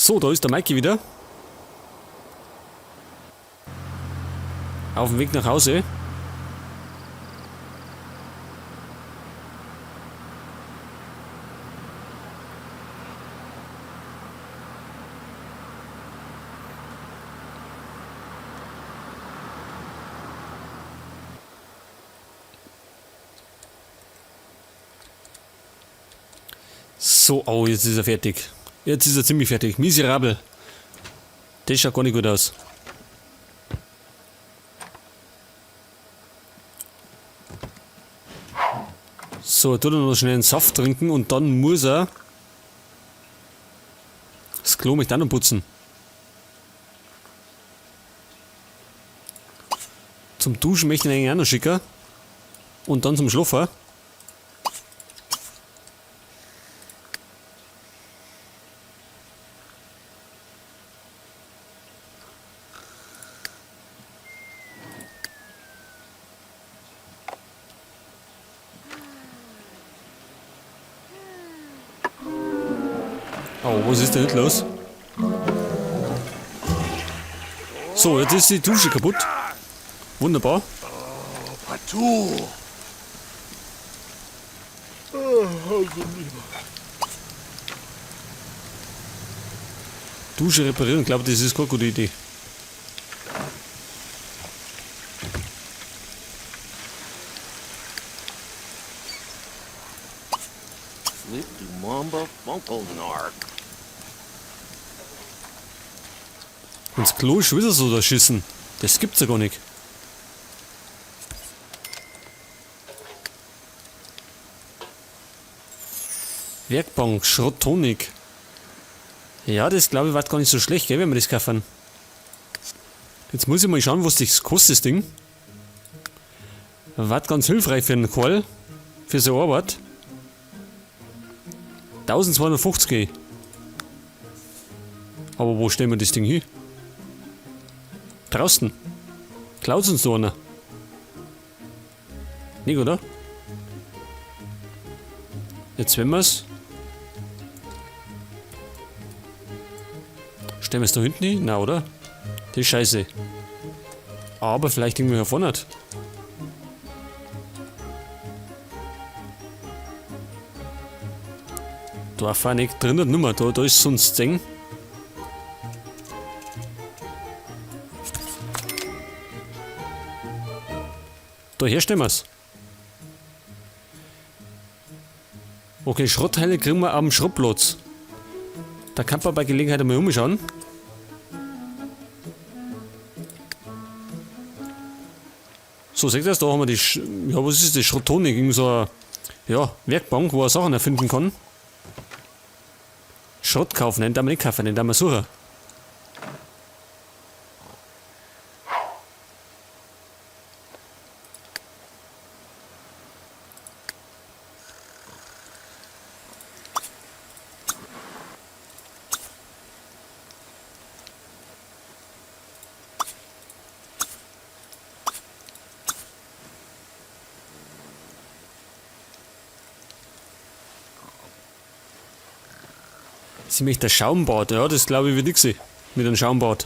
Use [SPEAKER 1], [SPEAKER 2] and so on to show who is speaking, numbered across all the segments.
[SPEAKER 1] So, da ist der Mikey wieder. Auf dem Weg nach Hause. So, oh, jetzt ist er fertig. Jetzt ist er ziemlich fertig. Miserabel. Das schaut gar nicht gut aus. So, er tut noch schnell einen Saft trinken und dann muss er das Klo möchte auch noch putzen. Zum Duschen möchte ich ihn eigentlich auch noch schicken. Und dann zum Schlafen. Oh, was ist denn jetzt los? So, jetzt ist die Dusche kaputt. Wunderbar.
[SPEAKER 2] Partout.
[SPEAKER 1] Dusche reparieren, ich glaube, das ist keine gute Idee.
[SPEAKER 2] Flip du Mamba Funkelnark.
[SPEAKER 1] Und das Klo ist schon wieder so erschissen. Das gibt's ja gar nicht. Werkbank, Schrottonic. Ja, das glaube ich war gar nicht so schlecht, gell, wenn wir das kaufen. Jetzt muss ich mal schauen, was das kostet, das Ding. War ganz hilfreich für einen Call. Für so eine Arbeit. 1250. Aber wo stellen wir das Ding hin? Draußen. Klaut uns da einer. Nicht, oder? Jetzt wenn wir's. Stellen wir es da hinten hin? Nein, oder? Das ist scheiße. Aber vielleicht irgendwie hier vorne. Da fahr nicht drin, Nummer, da ist sonst Ding. Da herstellen wir's. Okay, Schrottteile kriegen wir am Schrottplatz. Da kann man bei Gelegenheit einmal umschauen. So, seht ihr das? Da haben wir die, ja, was ist das? Schrottonic, irgend so eine, ja, Werkbank, wo er Sachen erfinden kann. Schrott kaufen, den darf man nicht kaufen, den darf man suchen. Sie möchte ein Schaumbad, ja, das glaube ich wird nix mit einem Schaumbad.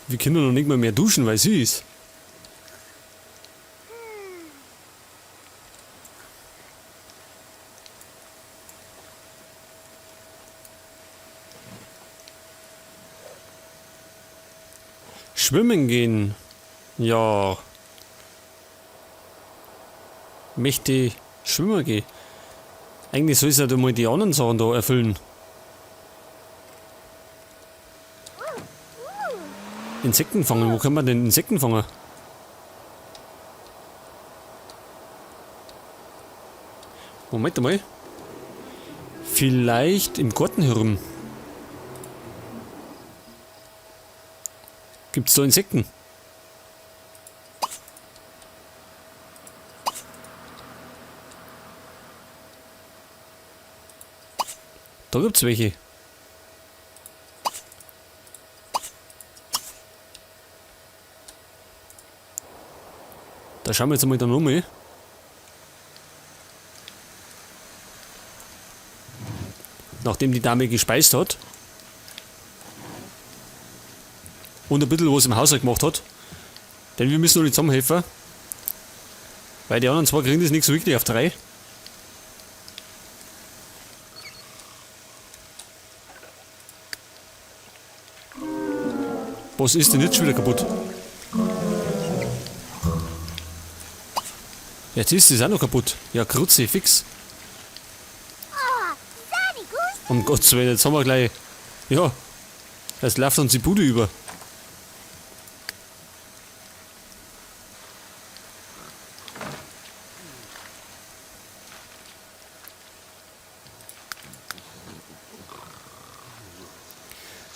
[SPEAKER 1] Wir können noch nicht mal mehr duschen, weil sie ist. Schwimmen gehen. Ja. Möchte schwimmen gehen. Eigentlich soll es ja mal die anderen Sachen da erfüllen. Insekten fangen, wo kann man denn Insekten fangen? Moment mal. Vielleicht im Garten herum. Gibt's da Insekten? Da gibt's welche. Da schauen wir jetzt einmal da nochmal. Nachdem die Dame gespeist hat. Und ein bisschen was im Haushalt gemacht hat. Denn wir müssen noch nicht zusammenhelfen. Weil die anderen zwei kriegen das nicht so wirklich auf 3. Was ist denn jetzt schon wieder kaputt? Jetzt ist es auch noch kaputt. Ja, Krutze, fix. Um Gottes Willen, jetzt haben wir gleich... Ja, jetzt läuft uns die Bude über.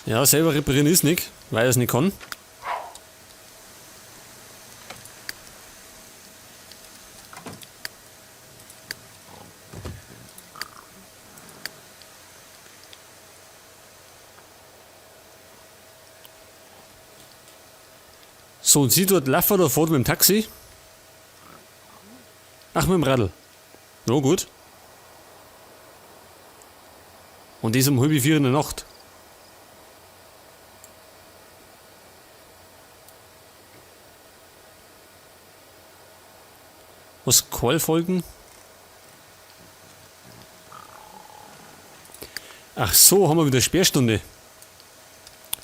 [SPEAKER 1] Ja, selber reparieren ist nicht, weil er es nicht kann. So, und sie dort laufen oder fährt mit dem Taxi? Ach, mit dem Radl. Ja, gut. Und das um 3:30 in der Nacht. Was Call-Folgen? Ach so, haben wir wieder Sperrstunde.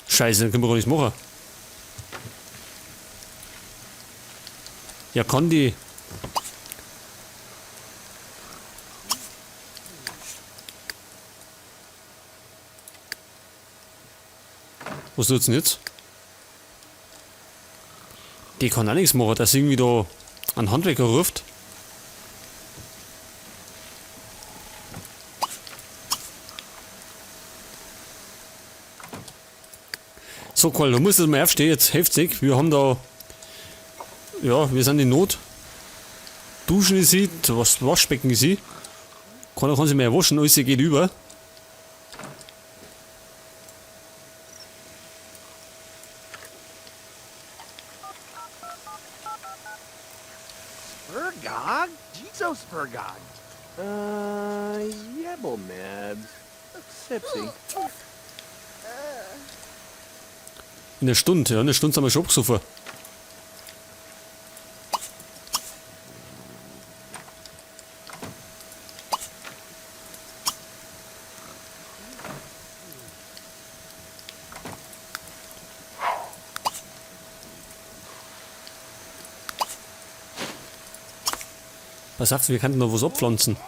[SPEAKER 1] Scheiße, dann können wir gar nichts machen. Ja, kann die... Was tut's denn jetzt? Die kann auch nichts machen, dass irgendwie da ein Handwerker ruft. So, Karl, du musst jetzt mal aufstehen, jetzt heftig. Wir haben da... Ja, wir sind in Not. Duschen ist sie, das Waschbecken ist sie. Keiner kann sich mehr waschen, alles geht über.
[SPEAKER 2] Spurgog? Jesus Spurgog. Yebble Mabs. Sipsy.
[SPEAKER 1] In einer Stunde, ja, in einer Stunde sind wir schon abgesoffen. Pass auf, wir könnten noch was abpflanzen.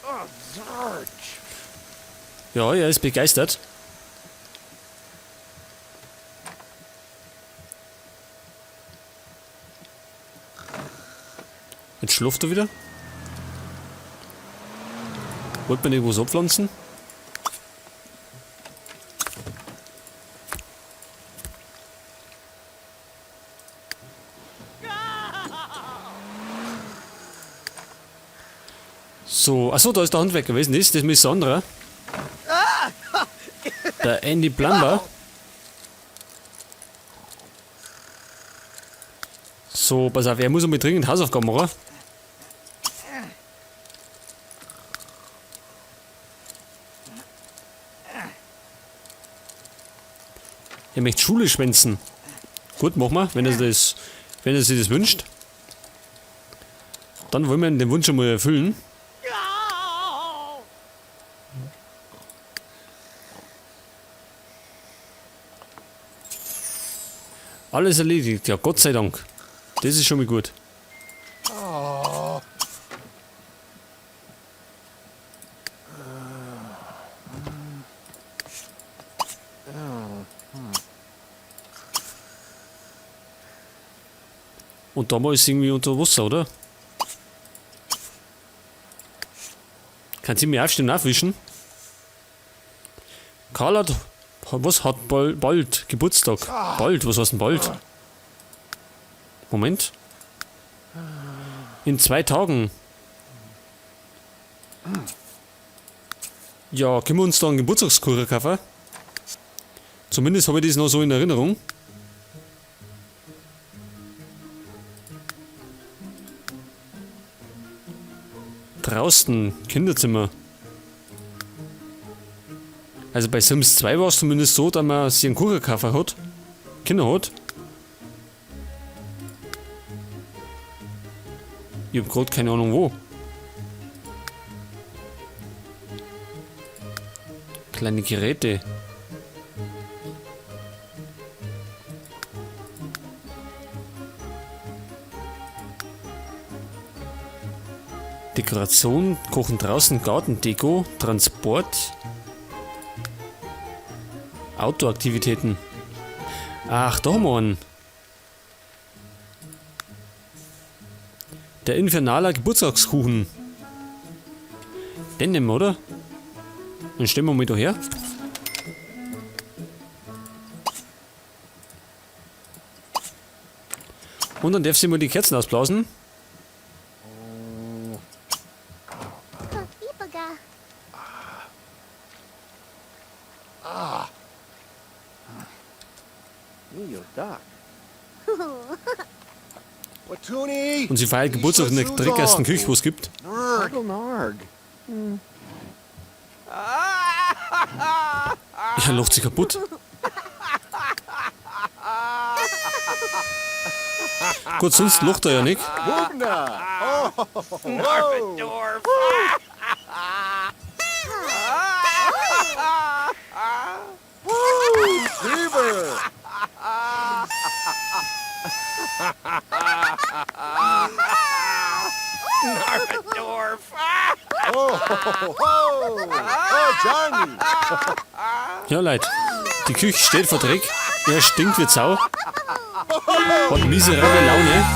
[SPEAKER 2] Oh, Zarge.
[SPEAKER 1] Ja, er ist begeistert. Jetzt schläft er wieder. Wollte man irgendwas abpflanzen? So, achso, da ist der Handwerker gewesen. Das ist ein anderer. Der Andy Plumber. So, pass auf, er muss einmal dringend Hausaufgaben machen. Er möchte Schule schwänzen. Gut, machen wir, wenn er sich das wünscht. Dann wollen wir den Wunsch einmal erfüllen. Alles erledigt, ja, Gott sei Dank. Das ist schon mal gut. Und da mal ist irgendwie unter Wasser, oder? Kann sie mir aufstehen und aufwischen? Karl hat bald Geburtstag? Bald, was heißt denn bald? Moment. In 2 Tagen. Ja, können wir uns da einen Geburtstagskuchen kaufen? Zumindest habe ich das noch so in Erinnerung. Draußen, Kinderzimmer. Also bei Sims 2 war es zumindest so, dass man sich einen Kuchenkaffee hat. Kinder hat. Ich hab grad keine Ahnung wo. Kleine Geräte. Dekoration, Kochen draußen, Gartendeko, Transport, Outdoor-Aktivitäten. Ach, da haben wir einen. Der Infernaler Geburtstagskuchen. Den nehmen wir, oder? Dann stellen wir mal da her. Und dann darf sie mal die Kerzen ausblasen.
[SPEAKER 3] Ipaga.
[SPEAKER 2] Neo Doc.
[SPEAKER 4] Watuni!
[SPEAKER 1] Und sie feiert Geburtstag in der dreckersten Küche, wo es gibt.
[SPEAKER 2] Nargle Narg.
[SPEAKER 1] Ja, lacht sie kaputt. Gut, sonst lacht er ja nicht.
[SPEAKER 4] Bugna! Oh! Whoa!
[SPEAKER 2] Dorf.
[SPEAKER 4] Lieber!
[SPEAKER 2] Dorf.
[SPEAKER 4] Oh! Oh! Oh, Johnny!
[SPEAKER 1] Ja, Leute, die Küche steht vor Dreck. Er stinkt wie Sau. Hat miserable Laune.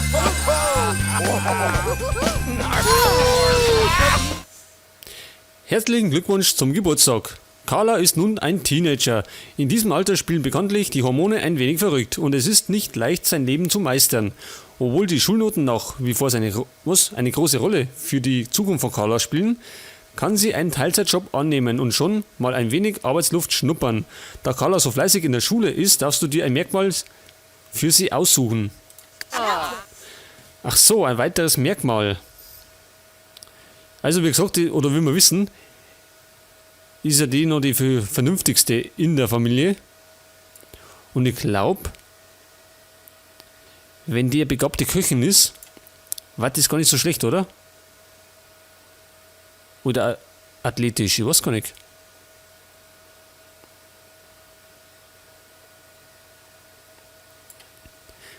[SPEAKER 1] Herzlichen Glückwunsch zum Geburtstag. Carla ist nun ein Teenager. In diesem Alter spielen bekanntlich die Hormone ein wenig verrückt und es ist nicht leicht, sein Leben zu meistern. Obwohl die Schulnoten nach wie vor eine große Rolle für die Zukunft von Carla spielen, kann sie einen Teilzeitjob annehmen und schon mal ein wenig Arbeitsluft schnuppern. Da Carla so fleißig in der Schule ist, darfst du dir ein Merkmal für sie aussuchen. Ach so, ein weiteres Merkmal. Also wie gesagt, oder wie wir wissen, ist ja die noch die vernünftigste in der Familie. Und ich glaube, wenn die eine begabte Köchin ist, war das gar nicht so schlecht, oder? Oder athletisch, ich weiß gar nicht.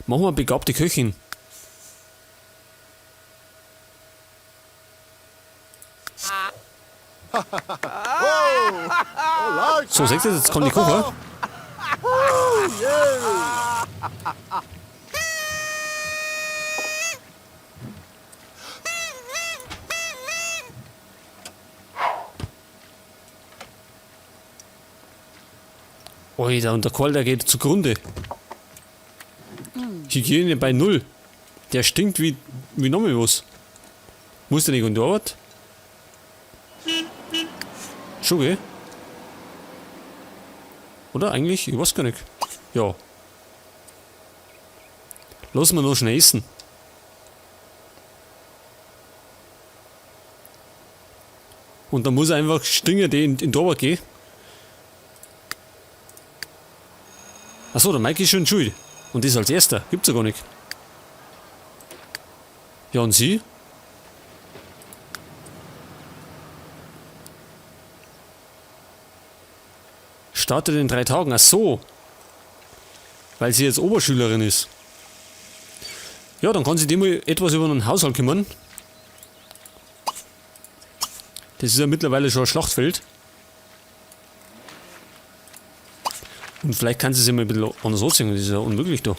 [SPEAKER 1] Machen wir eine begabte Köchin. So, seht ihr, jetzt kommt die Kocher. Alter, und der Karl, der geht zugrunde. Hygiene bei 0. Der stinkt wie nochmal was. Muss der nicht an die Arbeit? Schon, gell? Oder eigentlich? Ich weiß gar nicht. Ja. Lassen wir noch schnell essen. Und dann muss er einfach stinken, die in die Arbeit gehen. Achso, der Mike ist schon schuld. Und das als erster. Gibt's ja gar nicht. Ja, und sie? Startet in 3 Tagen. Ach so. Weil sie jetzt Oberschülerin ist. Ja, dann kann sie dem mal etwas über den Haushalt kümmern. Das ist ja mittlerweile schon ein Schlachtfeld. Und vielleicht kann sie sich mal ein bisschen anders anziehen. Das ist ja unmöglich da.